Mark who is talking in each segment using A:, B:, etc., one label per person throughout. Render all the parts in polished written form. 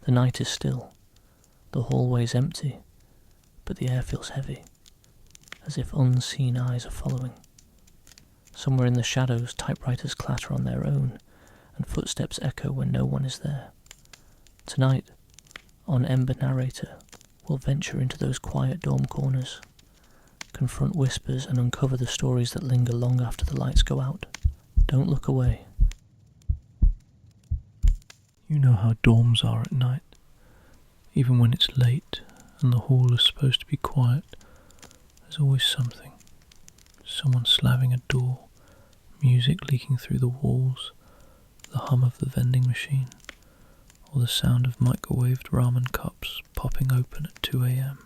A: The night is still, the hallway's empty, but the air feels heavy, as if unseen eyes are following. Somewhere in the shadows, typewriters clatter on their own, and footsteps echo when no one is there. Tonight, on Ember Narrator, we'll venture into those quiet dorm corners, confront whispers and uncover the stories that linger long after the lights go out. Don't look away.
B: You know how dorms are at night. Even when it's late and the hall is supposed to be quiet, there's always something. Someone slamming a door, music leaking through the walls, the hum of the vending machine, or the sound of microwaved ramen cups popping open at 2 a.m.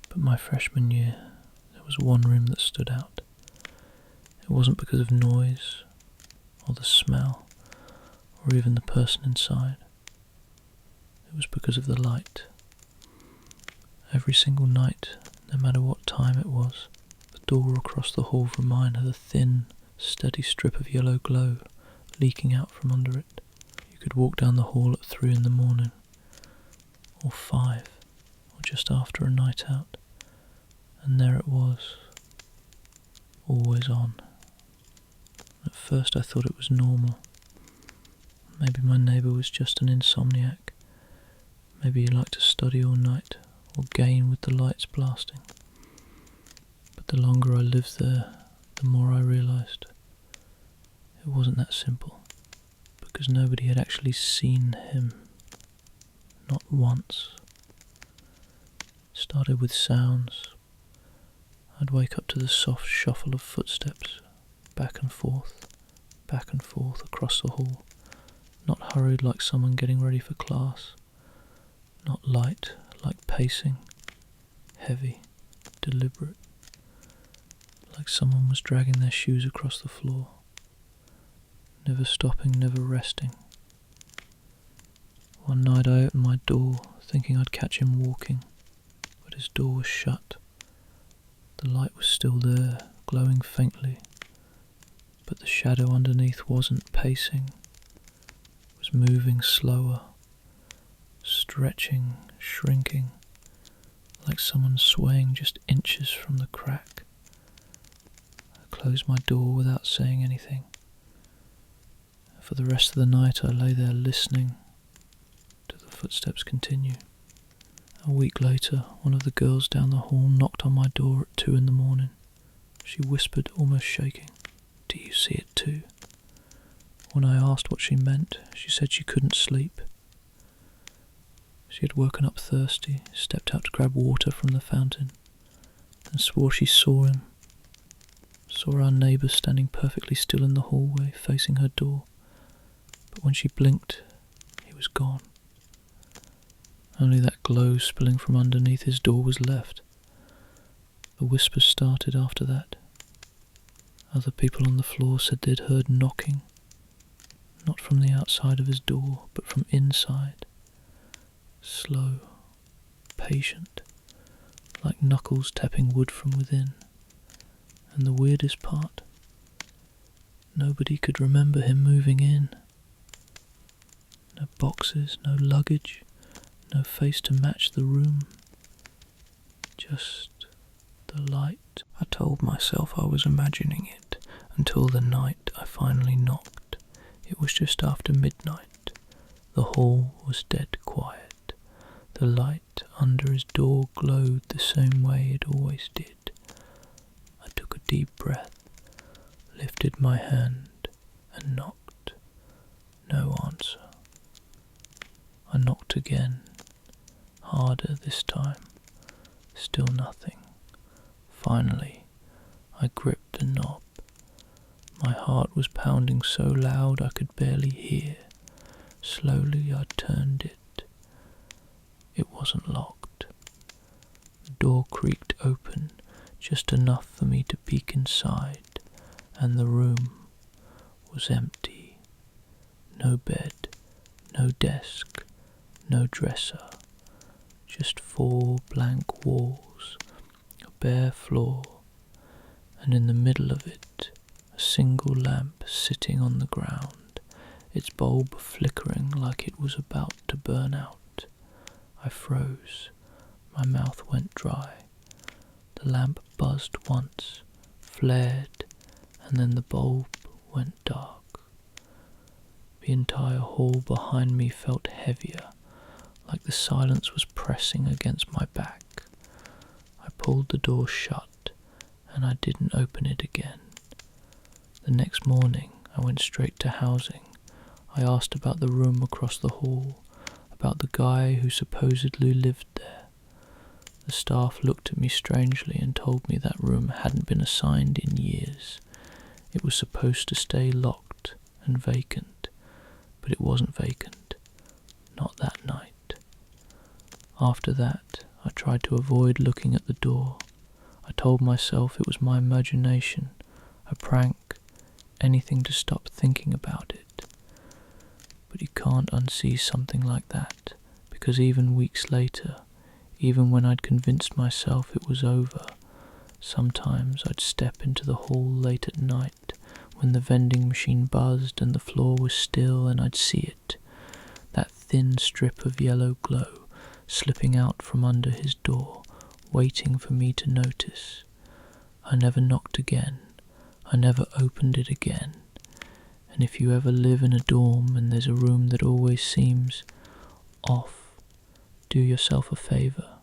B: But my freshman year, there was one room that stood out. It wasn't because of noise, or the smell, or even the person inside. It was because of the light. Every single night, no matter what time it was, the door across the hall from mine had a thin, steady strip of yellow glow leaking out from under it. You could walk down the hall at 3 in the morning, or 5, or just after a night out, and there it was, always on. At first I thought it was normal. Maybe my neighbour was just an insomniac. Maybe he liked to study all night, or game with the lights blasting. But the longer I lived there, the more I realised it wasn't that simple, because nobody had actually seen him. Not once. It started with sounds. I'd wake up to the soft shuffle of footsteps, back and forth across the hall, not hurried like someone getting ready for class, not light like pacing, heavy, deliberate, like someone was dragging their shoes across the floor, never stopping, never resting. One night I opened my door, thinking I'd catch him walking, but his door was shut. The light was still there, glowing faintly, but the shadow underneath wasn't pacing. It was moving slower, stretching, shrinking, like someone swaying just inches from the crack. I closed my door without saying anything. For the rest of the night I lay there listening to the footsteps continue. A week later, one of the girls down the hall knocked on my door at 2 in the morning. She whispered, almost shaking, "Do you see it too?" When I asked what she meant, she said she couldn't sleep. She had woken up thirsty, stepped out to grab water from the fountain, and swore she saw him. Saw our neighbour standing perfectly still in the hallway, facing her door. But when she blinked, he was gone. Only that glow spilling from underneath his door was left. The whispers started after that. Other people on the floor said they'd heard knocking, not from the outside of his door, but from inside. Slow, patient, like knuckles tapping wood from within. And the weirdest part, nobody could remember him moving in. No boxes, no luggage, no face to match the room. Just the light. I told myself I was imagining it until the night I finally knocked. It was just after midnight. The hall was dead quiet. The light under his door glowed the same way it always did. I took a deep breath, lifted my hand, and knocked. No answer. I knocked again, harder this time. Still nothing. Finally, I gripped the knob. My heart was pounding so loud I could barely hear. Slowly I turned it. It wasn't locked. The door creaked open, just enough for me to peek inside, and the room was empty. No bed, no desk, no dresser, just 4 blank walls, a bare floor, and in the middle of it, a single lamp sitting on the ground, its bulb flickering like it was about to burn out. I froze. My mouth went dry. The lamp buzzed once, flared, and then the bulb went dark. The entire hall behind me felt heavier, like the silence was pressing against my back. I pulled the door shut, and I didn't open it again. The next morning, I went straight to housing. I asked about the room across the hall, about the guy who supposedly lived there. The staff looked at me strangely and told me that room hadn't been assigned in years. It was supposed to stay locked and vacant, but it wasn't vacant. Not that night. After that, I tried to avoid looking at the door. I told myself it was my imagination, a prank, anything to stop thinking about it. But you can't unsee something like that, because even weeks later, even when I'd convinced myself it was over, sometimes I'd step into the hall late at night when the vending machine buzzed and the floor was still, and I'd see it, that thin strip of yellow glow slipping out from under his door, waiting for me to notice. I never knocked again. I never opened it again. And if you ever live in a dorm and there's a room that always seems off, do yourself a favour.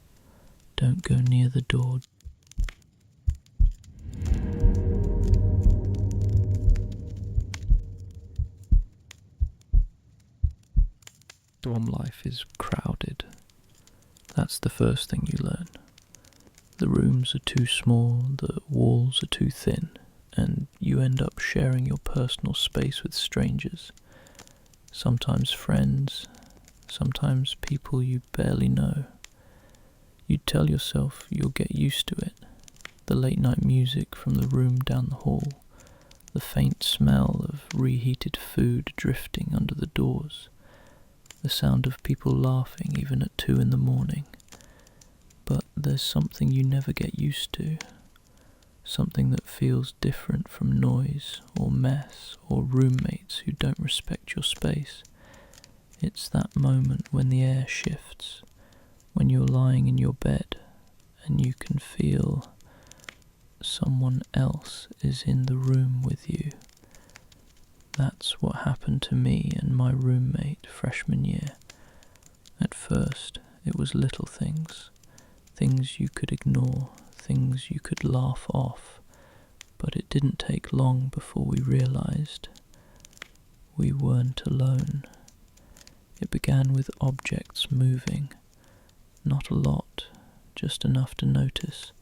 B: Don't go near the door. Dorm life is crowded. That's the first thing you learn. The rooms are too small, the walls are too thin, and you end up sharing your personal space with strangers. Sometimes friends, sometimes people you barely know. You tell yourself you'll get used to it. The late night music from the room down the hall, the faint smell of reheated food drifting under the doors, the sound of people laughing even at 2 a.m. But there's something you never get used to, something that feels different from noise or mess or roommates who don't respect your space. It's that moment when the air shifts, when you're lying in your bed and you can feel someone else is in the room with you. That's what happened to me and my roommate freshman year. At first, it was little things, things you could ignore, things you could laugh off, but it didn't take long before we realized we weren't alone. It began with objects moving, not a lot, just enough to notice.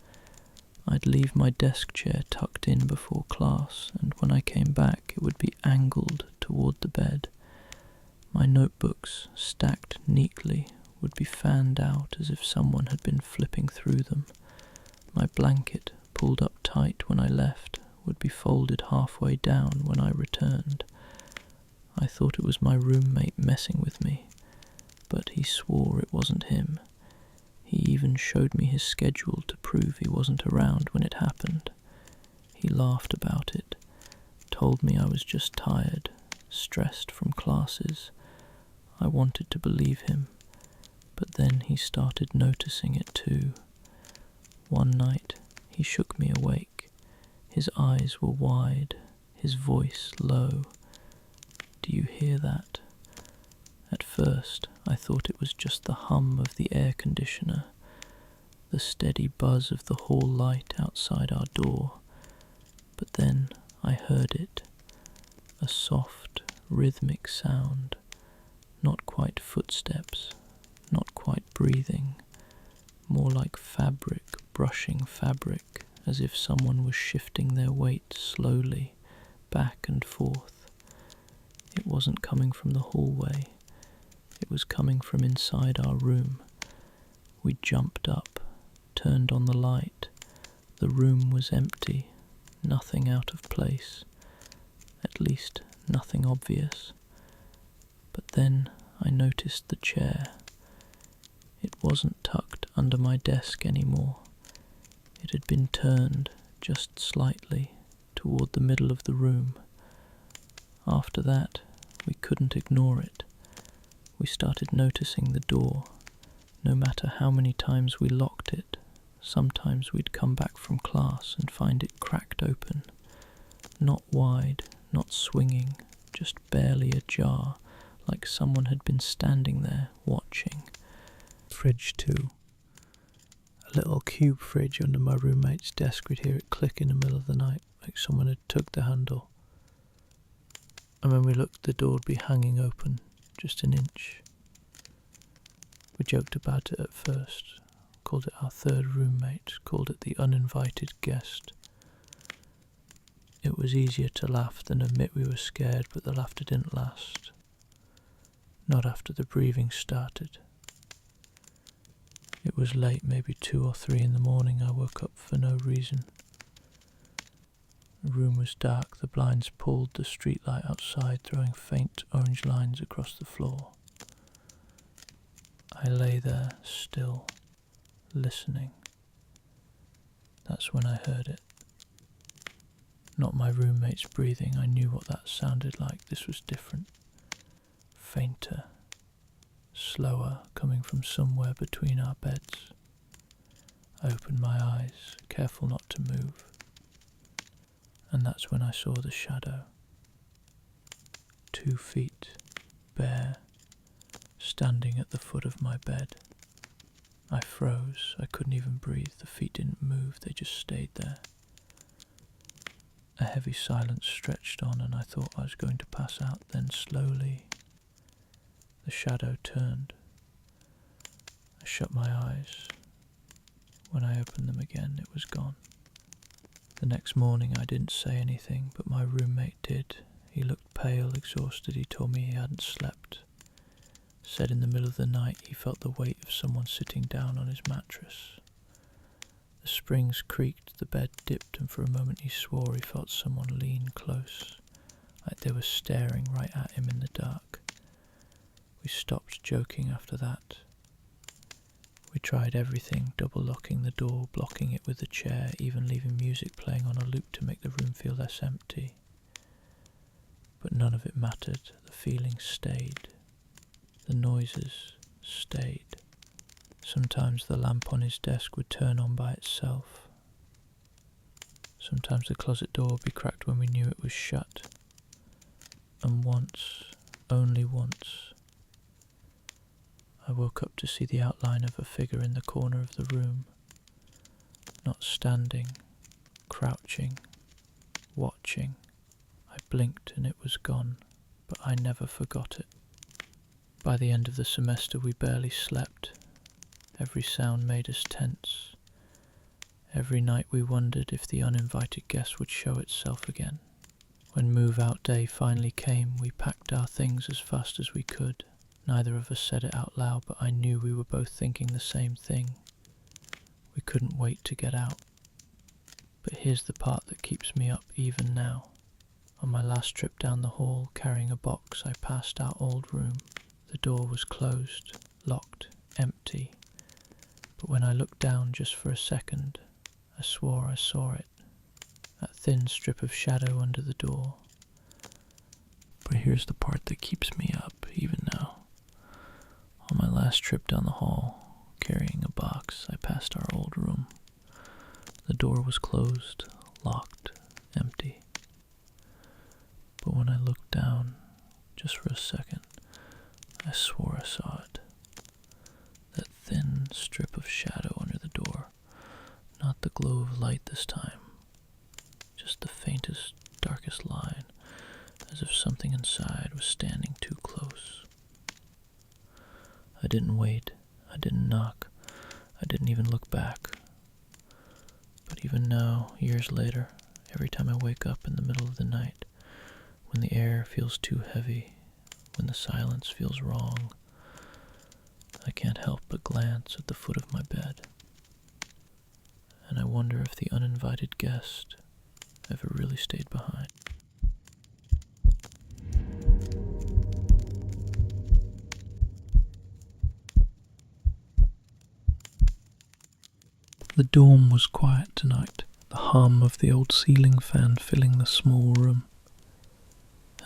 B: I'd leave my desk chair tucked in before class, and when I came back it would be angled toward the bed. My notebooks, stacked neatly, would be fanned out as if someone had been flipping through them. My blanket, pulled up tight when I left, would be folded halfway down when I returned. I thought it was my roommate messing with me, but he swore it wasn't him. He even showed me his schedule to prove he wasn't around when it happened. He laughed about it, told me I was just tired, stressed from classes. I wanted to believe him, but then he started noticing it too. One night, he shook me awake. His eyes were wide, his voice low. Do you hear that? At first, I thought it was just the hum of the air conditioner, the steady buzz of the hall light outside our door. But then I heard it, a soft, rhythmic sound, not quite footsteps, not quite breathing, more like fabric brushing fabric, as if someone was shifting their weight slowly, back and forth. It wasn't coming from the hallway. It was coming from inside our room. We jumped up, turned on the light. The room was empty, nothing out of place, at least nothing obvious. But then I noticed the chair. It wasn't tucked under my desk anymore. It had been turned just slightly toward the middle of the room. After that, We couldn't ignore it. We started noticing the door. No matter how many times we locked it, sometimes we'd come back from class and find it cracked open. Not wide, not swinging, just barely ajar, like someone had been standing there, watching. Fridge too. A little cube fridge under my roommate's desk. We'd hear it click in the middle of the night, like someone had tugged the handle. And when we looked, the door would be hanging open, just an inch. We joked about it at first, called it our third roommate, called it the uninvited guest. It was easier to laugh than admit we were scared, but the laughter didn't last. Not after the breathing started. It was late, maybe 2 or 3 in the morning. I woke up for no reason. The room was dark, the blinds pulled, the streetlight outside throwing faint orange lines across the floor. I lay there, still, listening. That's when I heard it. Not my roommate's breathing, I knew what that sounded like. This was different. Fainter, slower, coming from somewhere between our beds. I opened my eyes, careful not to move. And that's when I saw the shadow. 2 feet, bare, standing at the foot of my bed. I froze, I couldn't even breathe, the feet didn't move, they just stayed there. A heavy silence stretched on and I thought I was going to pass out, then slowly the shadow turned. I shut my eyes. When I opened them again, it was gone. The next morning I didn't say anything, but my roommate did. He looked pale, exhausted. He told me he hadn't slept. Said in the middle of the night he felt the weight of someone sitting down on his mattress. The springs creaked, the bed dipped, and for a moment he swore he felt someone lean close, like they were staring right at him in the dark. We stopped joking after that. We tried everything, double locking the door, blocking it with a chair, even leaving music playing on a loop to make the room feel less empty. But none of it mattered. The feeling stayed. The noises stayed. Sometimes the lamp on his desk would turn on by itself. Sometimes the closet door would be cracked when we knew it was shut. And once, only once, I woke up to see the outline of a figure in the corner of the room, not standing, crouching, watching. I blinked and it was gone, but I never forgot it. By the end of the semester we barely slept. Every sound made us tense. Every night we wondered if the uninvited guest would show itself again. When move-out day finally came, we packed our things as fast as we could. Neither of us said it out loud, but I knew we were both thinking the same thing. We couldn't wait to get out. But here's the part that keeps me up even now. On my last trip down the hall, carrying a box, I passed our old room. The door was closed, locked, empty. But when I looked down just for a second, I swore I saw it. That thin strip of shadow under the door. But here's the part that keeps me up even now. On my last trip down the hall, carrying a box, I passed our old room. The door was closed, locked, empty. But when I looked down, just for a second, I swore I saw it. That thin strip of shadow under the door. Not the glow of light this time. Just the faintest, darkest line, as if something inside was standing too close. I didn't wait, I didn't knock, I didn't even look back. But even now, years later, every time I wake up in the middle of the night, when the air feels too heavy, when the silence feels wrong, I can't help but glance at the foot of my bed. And I wonder if the uninvited guest ever really stayed behind. The dorm was quiet tonight, the hum of the old ceiling fan filling the small room.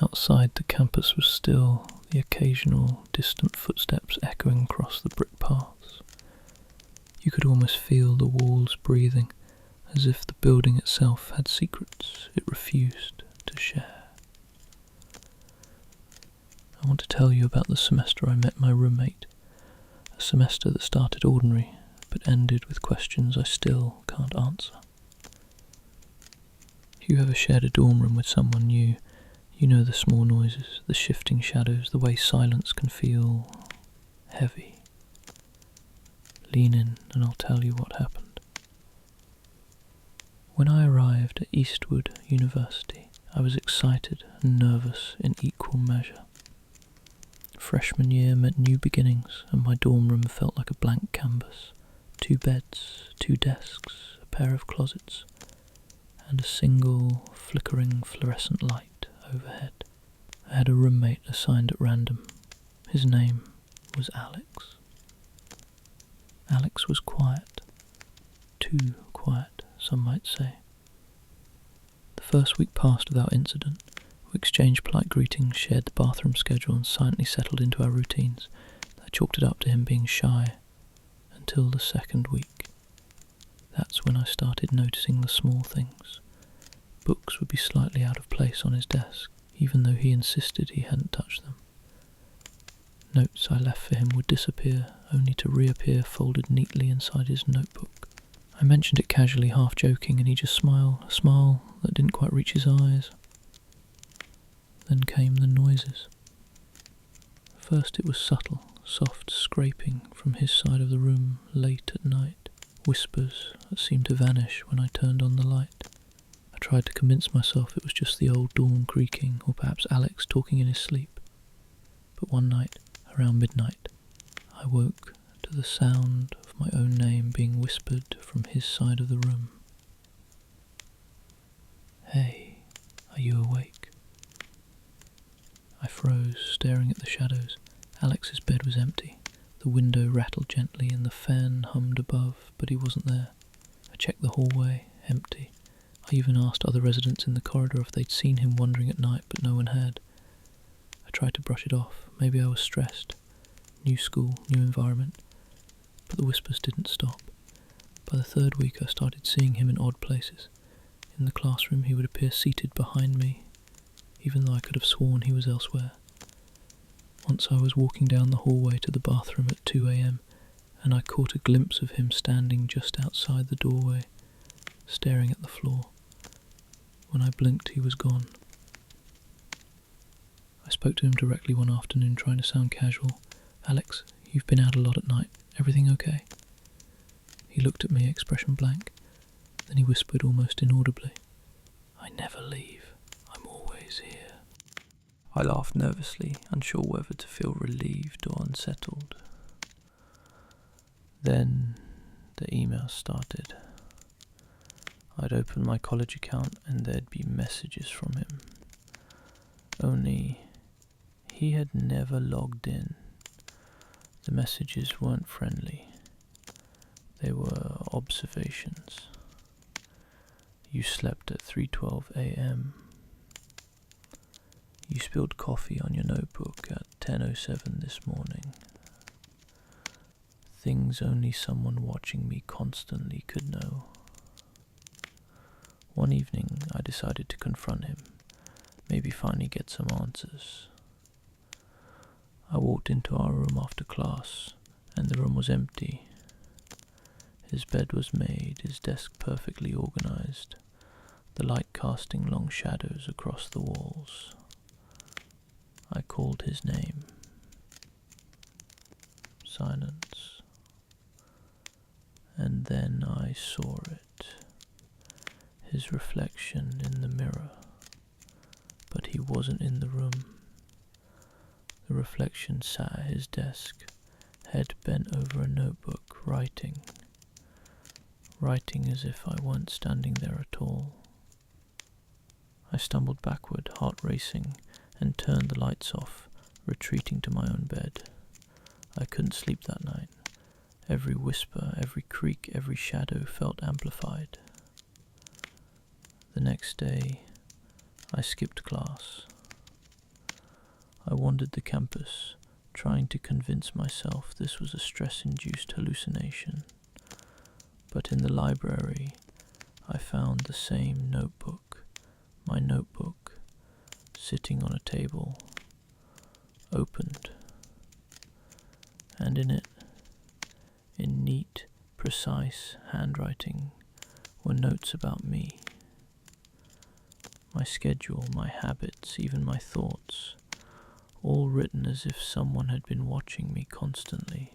B: Outside, the campus was still, the occasional distant footsteps echoing across the brick paths. You could almost feel the walls breathing, as if the building itself had secrets it refused to share. I want to tell you about the semester I met my roommate, a semester that started ordinary, but ended with questions I still can't answer. If you ever shared a dorm room with someone new, you know the small noises, the shifting shadows, the way silence can feel heavy. Lean in and I'll tell you what happened. When I arrived at Eastwood University, I was excited and nervous in equal measure. Freshman year meant new beginnings, and my dorm room felt like a blank canvas. 2 beds, 2 desks, a pair of closets, and a single flickering fluorescent light overhead. I had a roommate assigned at random. His name was Alex. Alex was quiet. Too quiet, some might say. The first week passed without incident. We exchanged polite greetings, shared the bathroom schedule, and silently settled into our routines. I chalked it up to him being shy, until the second week. That's when I started noticing the small things. Books would be slightly out of place on his desk, even though he insisted he hadn't touched them. Notes I left for him would disappear, only to reappear folded neatly inside his notebook. I mentioned it casually, half joking, and he just smiled, a smile that didn't quite reach his eyes. Then came the noises. First it was subtle, soft scraping from his side of the room late at night, whispers that seemed to vanish when I turned on the light. I tried to convince myself it was just the old dawn creaking, or perhaps Alex talking in his sleep. But one night, around midnight, I woke to the sound of my own name being whispered from his side of the room. "Hey, are you awake?" I froze, staring at the shadows. Alex's bed was empty. The window rattled gently and the fan hummed above, but he wasn't there. I checked the hallway, empty. I even asked other residents in the corridor if they'd seen him wandering at night, but no one had. I tried to brush it off. Maybe I was stressed. New school, new environment. But the whispers didn't stop. By the third week I started seeing him in odd places. In the classroom he would appear seated behind me, even though I could have sworn he was elsewhere. Once I was walking down the hallway to the bathroom at 2 a.m, and I caught a glimpse of him standing just outside the doorway, staring at the floor. When I blinked, he was gone. I spoke to him directly one afternoon, trying to sound casual. "Alex, you've been out a lot at night. Everything okay?" He looked at me, expression blank. Then he whispered almost inaudibly, "I never leave. I'm always here." I laughed nervously, unsure whether to feel relieved or unsettled. Then the emails started. I'd open my college account and there'd be messages from him. Only he had never logged in. The messages weren't friendly. They were observations. "You slept at 3:12 a.m. You spilled coffee on your notebook at 10:07 this morning. Things only someone watching me constantly could know." One evening I decided to confront him, maybe finally get some answers. I walked into our room after class, and the room was empty. His bed was made, his desk perfectly organized, the light casting long shadows across the walls. I called his name. Silence. And then I saw it. His reflection in the mirror. But he wasn't in the room. The reflection sat at his desk, head bent over a notebook, writing as if I weren't standing there at all. I stumbled backward, heart racing, and turned the lights off, retreating to my own bed. I couldn't sleep that night. Every whisper, every creak, every shadow felt amplified. The next day, I skipped class. I wandered the campus, trying to convince myself this was a stress-induced hallucination. But in the library, I found the same notebook, my notebook, sitting on a table, opened, and in it, in neat, precise handwriting, were notes about me. My schedule, my habits, even my thoughts, all written as if someone had been watching me constantly.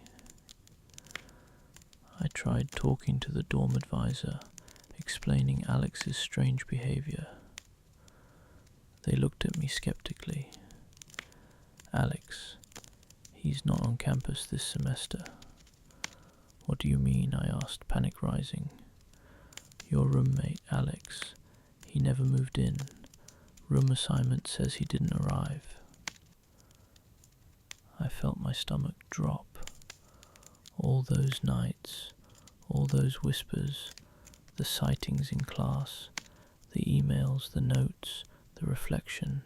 B: I tried talking to the dorm advisor, explaining Alex's strange behavior. They looked at me skeptically. Alex, he's not on campus this semester. What do you mean? I asked, panic rising. Your roommate, Alex, he never moved in. Room assignment says he didn't arrive. I felt my stomach drop. All those nights, all those whispers, the sightings in class, the emails, the notes, the reflection.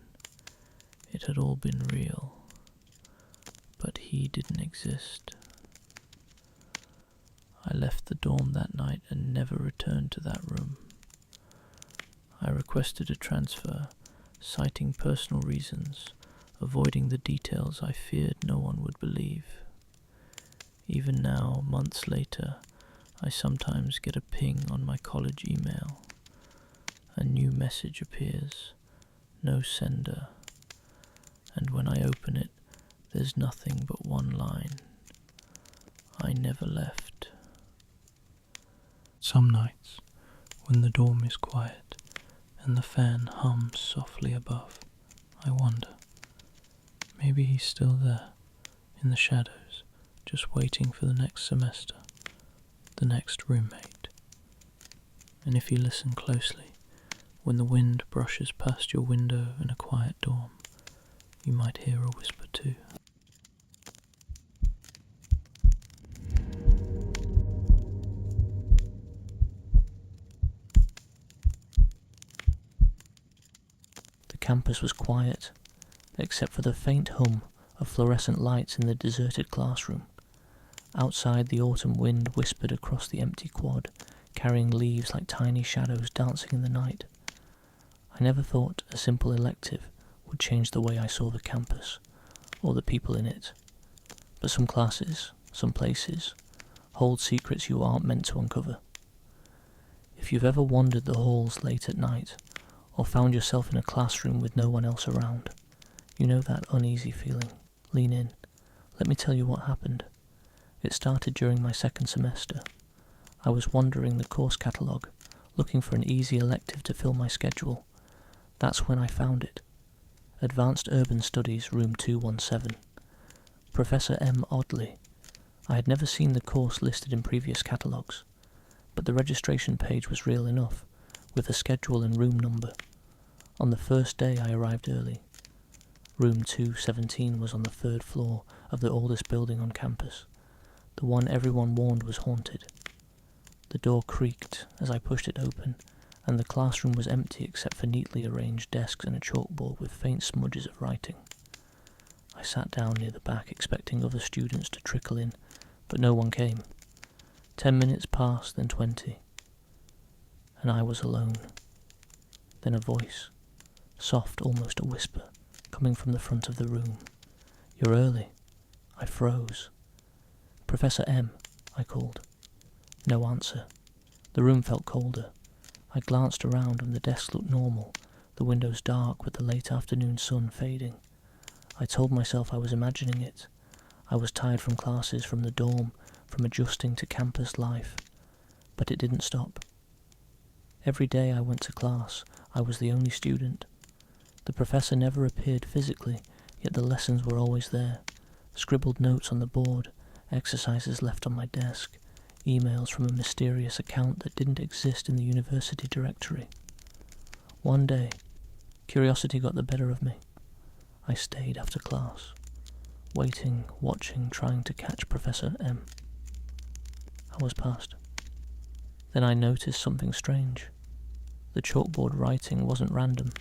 B: It had all been real. But he didn't exist. I left the dorm that night and never returned to that room. I requested a transfer, citing personal reasons, avoiding the details I feared no one would believe. Even now, months later, I sometimes get a ping on my college email. A new message appears, no sender, and when I open it, there's nothing but one line. I never left. Some nights, when the dorm is quiet and the fan hums softly above, I wonder, maybe he's still there, in the shadows, just waiting for the next semester, the next roommate. And if you listen closely, when the wind brushes past your window in a quiet dorm, you might hear a whisper too.
A: The campus was quiet, except for the faint hum of fluorescent lights in the deserted classroom. Outside, the autumn wind whispered across the empty quad, carrying leaves like tiny shadows dancing in the night. I never thought a simple elective would change the way I saw the campus, or the people in it. But some classes, some places, hold secrets you aren't meant to uncover. If you've ever wandered the halls late at night, or found yourself in a classroom with no one else around, you know that uneasy feeling. Lean in. Let me tell you what happened. It started during my second semester. I was wandering the course catalogue, looking for an easy elective to fill my schedule. That's when I found it. Advanced Urban Studies, Room 217. Professor M. Audley. I had never seen the course listed in previous catalogues, but the registration page was real enough, with a schedule and room number. On the first day I arrived early. Room 217 was on the third floor of the oldest building on campus, the one everyone warned was haunted. The door creaked as I pushed it open, and the classroom was empty except for neatly arranged desks and a chalkboard with faint smudges of writing. I sat down near the back, expecting other students to trickle in, but no one came. 10 minutes passed, then 20, and I was alone. Then a voice, soft, almost a whisper, coming from the front of the room. "You're early." I froze. "Professor M," I called. No answer. The room felt colder. I glanced around and the desk looked normal, the windows dark with the late afternoon sun fading. I told myself I was imagining it. I was tired from classes, from the dorm, from adjusting to campus life. But it didn't stop. Every day I went to class, I was the only student. The professor never appeared physically, yet the lessons were always there. Scribbled notes on the board, exercises left on my desk, emails from a mysterious account that didn't exist in the university directory. One day, curiosity got the better of me. I stayed after class, waiting, watching, trying to catch Professor M. Hours passed. Then I noticed something strange. The chalkboard writing wasn't random.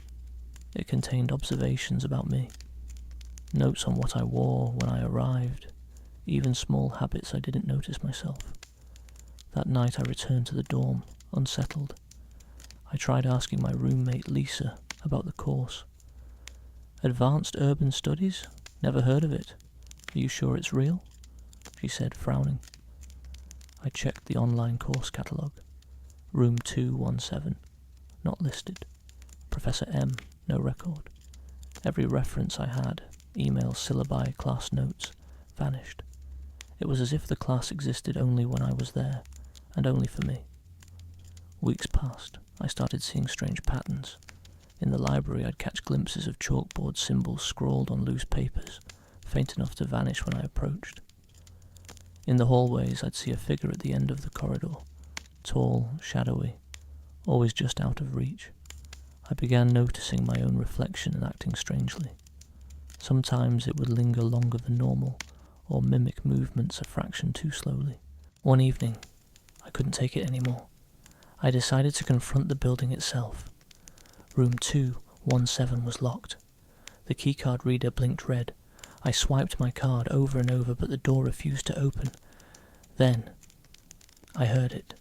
A: It contained observations about me. notes on what I wore when I arrived, even small habits I didn't notice myself. That night I returned to the dorm, unsettled. I tried asking my roommate Lisa about the course. Advanced Urban Studies? Never heard of it. Are you sure it's real? She said, frowning. I checked the online course catalogue. Room 217. Not listed. Professor M. No record. Every reference I had, emails, syllabi, class notes, vanished. It was as if the class existed only when I was there, and only for me. Weeks passed. I started seeing strange patterns. In the library I'd catch glimpses of chalkboard symbols scrawled on loose papers, faint enough to vanish when I approached. In the hallways I'd see a figure at the end of the corridor, tall, shadowy, always just out of reach. I began noticing my own reflection and acting strangely. Sometimes it would linger longer than normal, or mimic movements a fraction too slowly. One evening, I couldn't take it anymore. I decided to confront the building itself. Room 217 was locked. The keycard reader blinked red. I swiped my card over and over, but the door refused to open. Then, I heard it.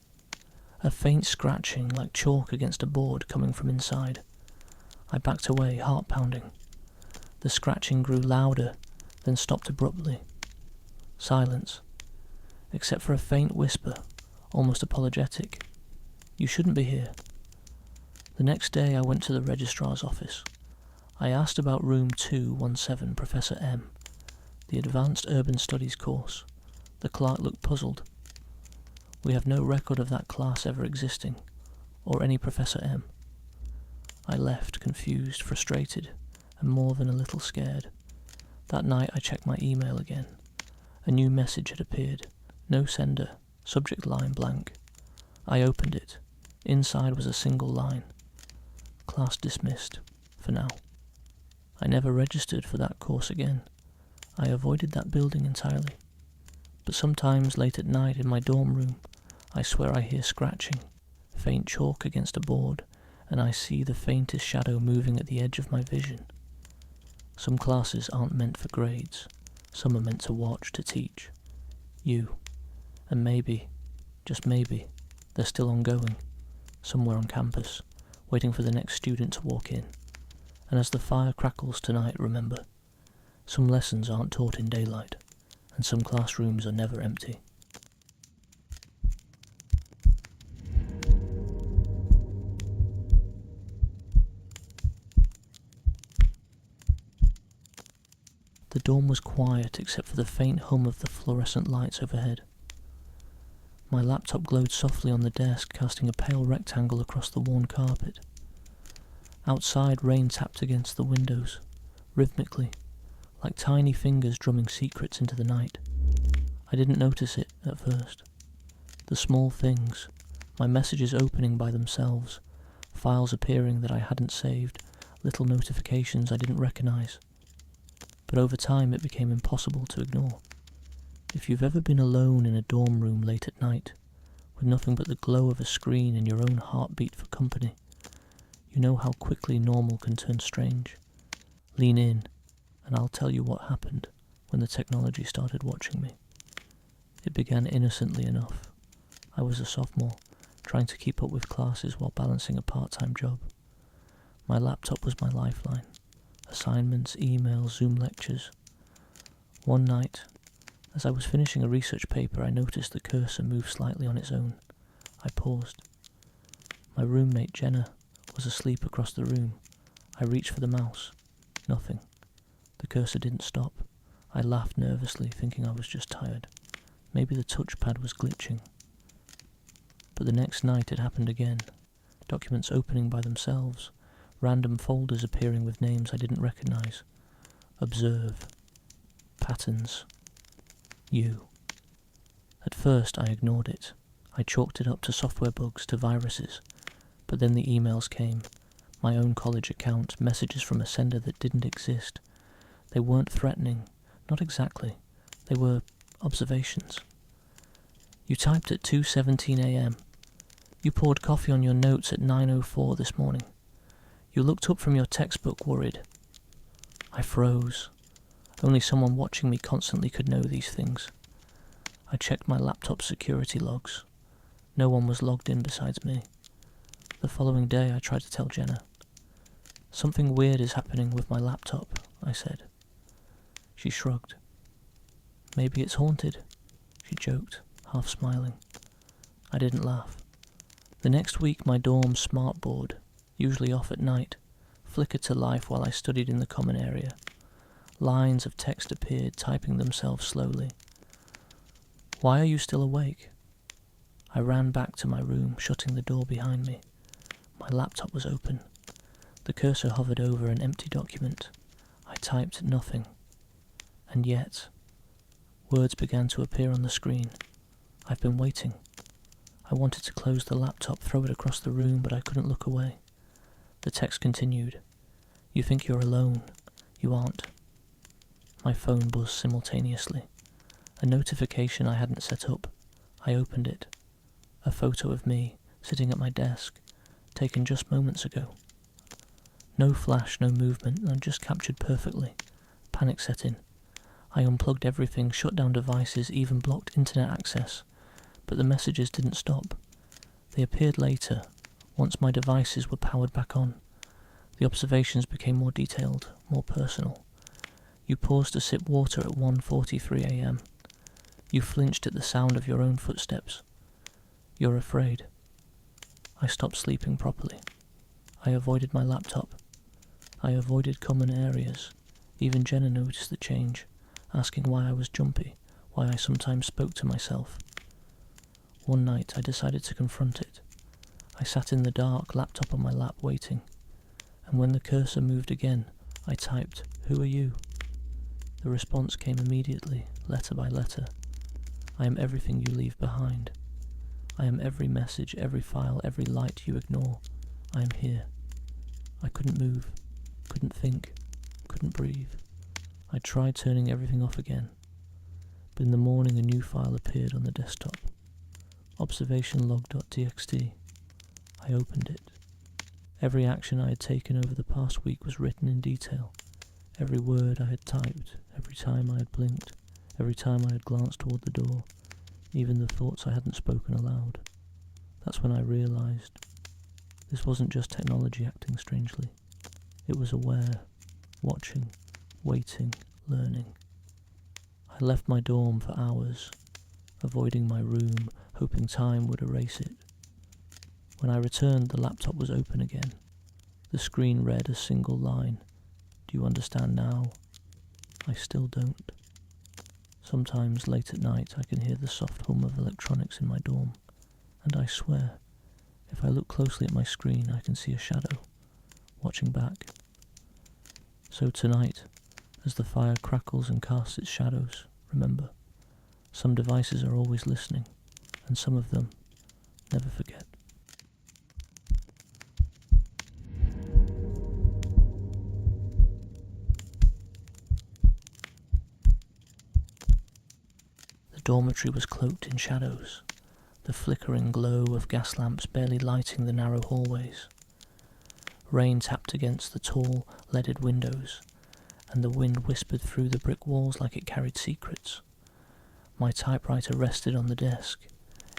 A: A faint scratching like chalk against a board coming from inside. I backed away, heart pounding. The scratching grew louder, then stopped abruptly. Silence, except for a faint whisper, almost apologetic. You shouldn't be here. The next day I went to the registrar's office. I asked about room 217, Professor M, the Advanced Urban Studies course. The clerk looked puzzled. We have no record of that class ever existing, or any Professor M. I left, confused, frustrated, and more than a little scared. That night I checked my email again. A new message had appeared. No sender, subject line blank. I opened it. Inside was a single line. Class dismissed, for now. I never registered for that course again. I avoided that building entirely. But sometimes late at night in my dorm room, I swear I hear scratching, faint chalk against a board, and I see the faintest shadow moving at the edge of my vision. Some classes aren't meant for grades. Some are meant to watch, to teach. You. And maybe, just maybe, they're still ongoing, somewhere on campus, waiting for the next student to walk in. And as the fire crackles tonight, remember, some lessons aren't taught in daylight, and some classrooms are never empty. The dorm was quiet except for the faint hum of the fluorescent lights overhead. My laptop glowed softly on the desk, casting a pale rectangle across the worn carpet. Outside, rain tapped against the windows, rhythmically, like tiny fingers drumming secrets into the night. I didn't notice it at first. The small things, my messages opening by themselves, files appearing that I hadn't saved, little notifications I didn't recognize. But over time it became impossible to ignore. If you've ever been alone in a dorm room late at night, with nothing but the glow of a screen and your own heartbeat for company, you know how quickly normal can turn strange. Lean in, and I'll tell you what happened when the technology started watching me. It began innocently enough. I was a sophomore, trying to keep up with classes while balancing a part-time job. My laptop was my lifeline. Assignments, emails, Zoom lectures. One night, as I was finishing a research paper, I noticed the cursor move slightly on its own. I paused. My roommate, Jenna, was asleep across the room. I reached for the mouse. Nothing. The cursor didn't stop. I laughed nervously, thinking I was just tired. Maybe the touchpad was glitching. But the next night it happened again. Documents opening by themselves. Random folders appearing with names I didn't recognize. Observe. Patterns. You. At first I ignored it. I chalked it up to software bugs, to viruses. But then the emails came. My own college account, messages from a sender that didn't exist. They weren't threatening. Not exactly. They were observations. You typed at 2:17 a.m. You poured coffee on your notes at 9:04 this morning. You looked up from your textbook worried. I froze. Only someone watching me constantly could know these things. I checked my laptop's security logs. No one was logged in besides me. The following day I tried to tell Jenna. "Something weird is happening with my laptop," I said. She shrugged. "Maybe it's haunted," she joked, half smiling. I didn't laugh. The next week my dorm smartboard, usually off at night, flickered to life while I studied in the common area. Lines of text appeared, typing themselves slowly. "Why are you still awake?" I ran back to my room, shutting the door behind me. My laptop was open. The cursor hovered over an empty document. I typed nothing. And yet, words began to appear on the screen. "I've been waiting." I wanted to close the laptop, throw it across the room, but I couldn't look away. The text continued. "You think you're alone. You aren't." My phone buzzed simultaneously. A notification I hadn't set up. I opened it. A photo of me, sitting at my desk, taken just moments ago. No flash, no movement, and just captured perfectly. Panic set in. I unplugged everything, shut down devices, even blocked internet access. But the messages didn't stop. They appeared later, once my devices were powered back on. The observations became more detailed, more personal. "You paused to sip water at 1:43 a.m. You flinched at the sound of your own footsteps. You're afraid." I stopped sleeping properly. I avoided my laptop. I avoided common areas. Even Jenna noticed the change, asking why I was jumpy, why I sometimes spoke to myself. One night I decided to confront it. I sat in the dark, laptop on my lap, waiting. And when the cursor moved again, I typed, "Who are you?" The response came immediately, letter by letter. "I am everything you leave behind. I am every message, every file, every light you ignore. I am here." I couldn't move, couldn't think, couldn't breathe. I tried turning everything off again. But in the morning a new file appeared on the desktop. Observationlog.txt. I opened it. Every action I had taken over the past week was written in detail. Every word I had typed, every time I had blinked, every time I had glanced toward the door, even the thoughts I hadn't spoken aloud. That's when I realised this wasn't just technology acting strangely. It was aware, watching, waiting, learning. I left my dorm for hours, avoiding my room, hoping time would erase it. When I returned, the laptop was open again. The screen read a single line. "Do you understand now?" I still don't. Sometimes late at night I can hear the soft hum of electronics in my dorm, and I swear, if I look closely at my screen I can see a shadow, watching back. So tonight, as the fire crackles and casts its shadows, remember, some devices are always listening, and some of them never forget. The dormitory was cloaked in shadows, the flickering glow of gas lamps barely lighting the narrow hallways. Rain tapped against the tall, leaded windows, and the wind whispered through the brick walls like it carried secrets. My typewriter rested on the desk,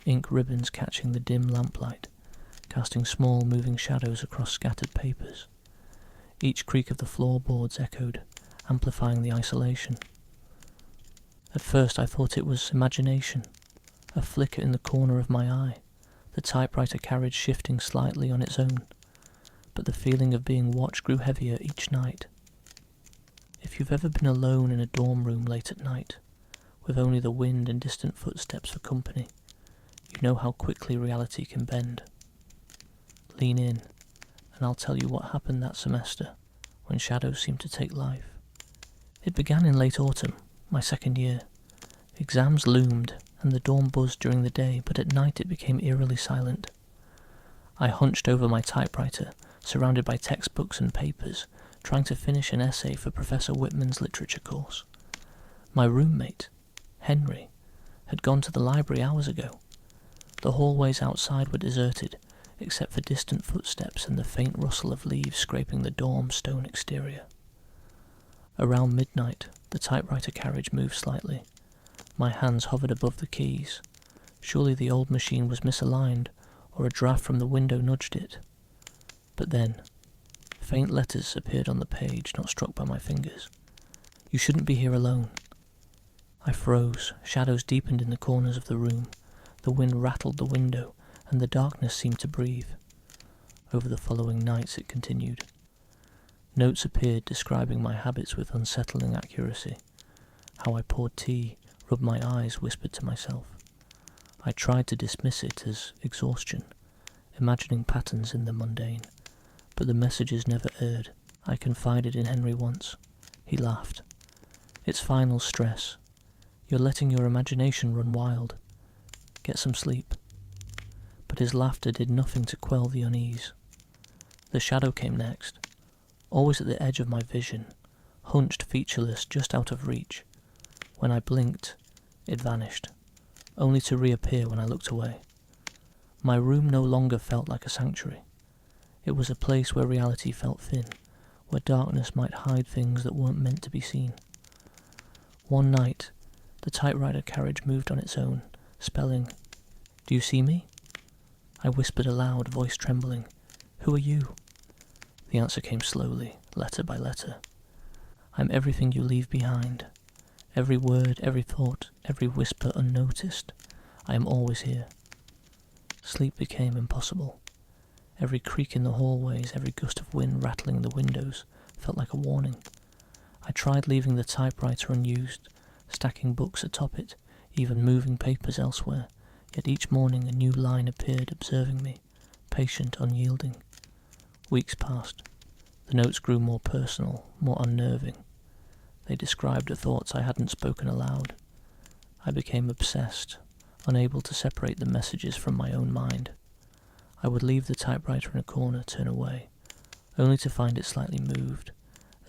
A: ink ribbons catching the dim lamplight, casting small moving shadows across scattered papers. Each creak of the floorboards echoed, amplifying the isolation. At first I thought it was imagination, a flicker in the corner of my eye, the typewriter carriage shifting slightly on its own, but the feeling of being watched grew heavier each night. If you've ever been alone in a dorm room late at night, with only the wind and distant footsteps for company, you know how quickly reality can bend. Lean in, and I'll tell you what happened that semester, when shadows seemed to take life. It began in late autumn, my second year. Exams loomed, and the dorm buzzed during the day, but at night it became eerily silent. I hunched over my typewriter, surrounded by textbooks and papers, trying to finish an essay for Professor Whitman's literature course. My roommate, Henry, had gone to the library hours ago. The hallways outside were deserted, except for distant footsteps and the faint rustle of leaves scraping the dorm stone exterior. Around midnight, the typewriter carriage moved slightly. My hands hovered above the keys. Surely the old machine was misaligned, or a draft from the window nudged it. But then, faint letters appeared on the page, not struck by my fingers. You shouldn't be here alone. I froze. Shadows deepened in the corners of the room. The wind rattled the window, and the darkness seemed to breathe. Over the following nights it continued. Notes appeared describing my habits with unsettling accuracy. How I poured tea, rubbed my eyes, whispered to myself. I tried to dismiss it as exhaustion, imagining patterns in the mundane, but the messages never erred. I confided in Henry once. He laughed. It's final stress. You're letting your imagination run wild. Get some sleep. But his laughter did nothing to quell the unease. The shadow came next, always at the edge of my vision, hunched featureless just out of reach. When I blinked, it vanished, only to reappear when I looked away. My room no longer felt like a sanctuary. It was a place where reality felt thin, where darkness might hide things that weren't meant to be seen. One night, the typewriter carriage moved on its own, spelling, "Do you see me?" I whispered aloud, voice trembling, "Who are you?" The answer came slowly, letter by letter. I'm everything you leave behind. Every word, every thought, every whisper unnoticed. I am always here. Sleep became impossible. Every creak in the hallways, every gust of wind rattling the windows felt like a warning. I tried leaving the typewriter unused, stacking books atop it, even moving papers elsewhere, yet each morning a new line appeared observing me, patient, unyielding. Weeks passed. The notes grew more personal, more unnerving. They described the thoughts I hadn't spoken aloud. I became obsessed, unable to separate the messages from my own mind. I would leave the typewriter in a corner, turn away, only to find it slightly moved,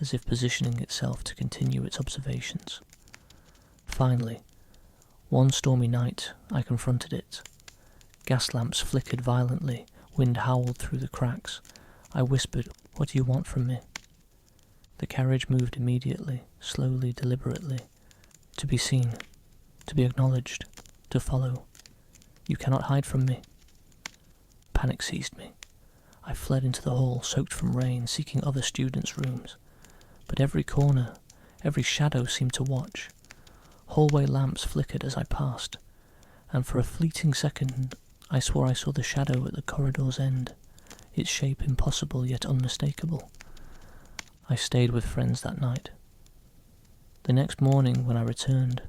A: as if positioning itself to continue its observations. Finally, one stormy night, I confronted it. Gas lamps flickered violently, wind howled through the cracks. I whispered, "What do you want from me?" The carriage moved immediately, slowly, deliberately. To be seen, to be acknowledged, to follow. You cannot hide from me. Panic seized me. I fled into the hall, soaked from rain, seeking other students' rooms. But every corner, every shadow seemed to watch. Hallway lamps flickered as I passed, and for a fleeting second I swore I saw the shadow at the corridor's end, its shape impossible yet unmistakable. I stayed with friends that night. The next morning, when I returned,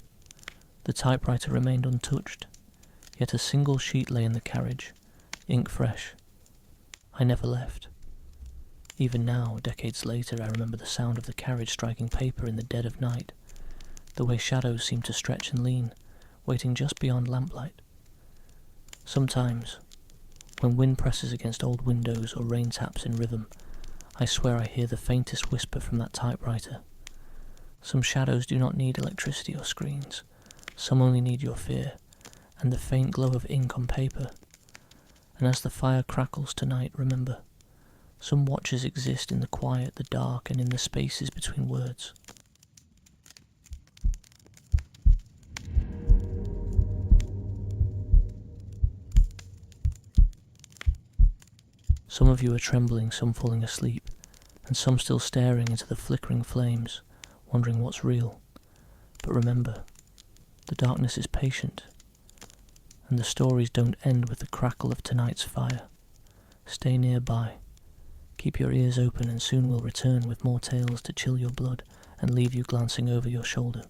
A: the typewriter remained untouched, yet a single sheet lay in the carriage, ink fresh. I never left. Even now, decades later, I remember the sound of the carriage striking paper in the dead of night, the way shadows seemed to stretch and lean, waiting just beyond lamplight. Sometimes, when wind presses against old windows or rain taps in rhythm, I swear I hear the faintest whisper from that typewriter. Some shadows do not need electricity or screens. Some only need your fear, and the faint glow of ink on paper. And as the fire crackles tonight, remember, some watchers exist in the quiet, the dark, and in the spaces between words. Some of you are trembling, some falling asleep, and some still staring into the flickering flames, wondering what's real. But remember, the darkness is patient, and the stories don't end with the crackle of tonight's fire. Stay nearby, keep your ears open, and soon we'll return with more tales to chill your blood and leave you glancing over your shoulder.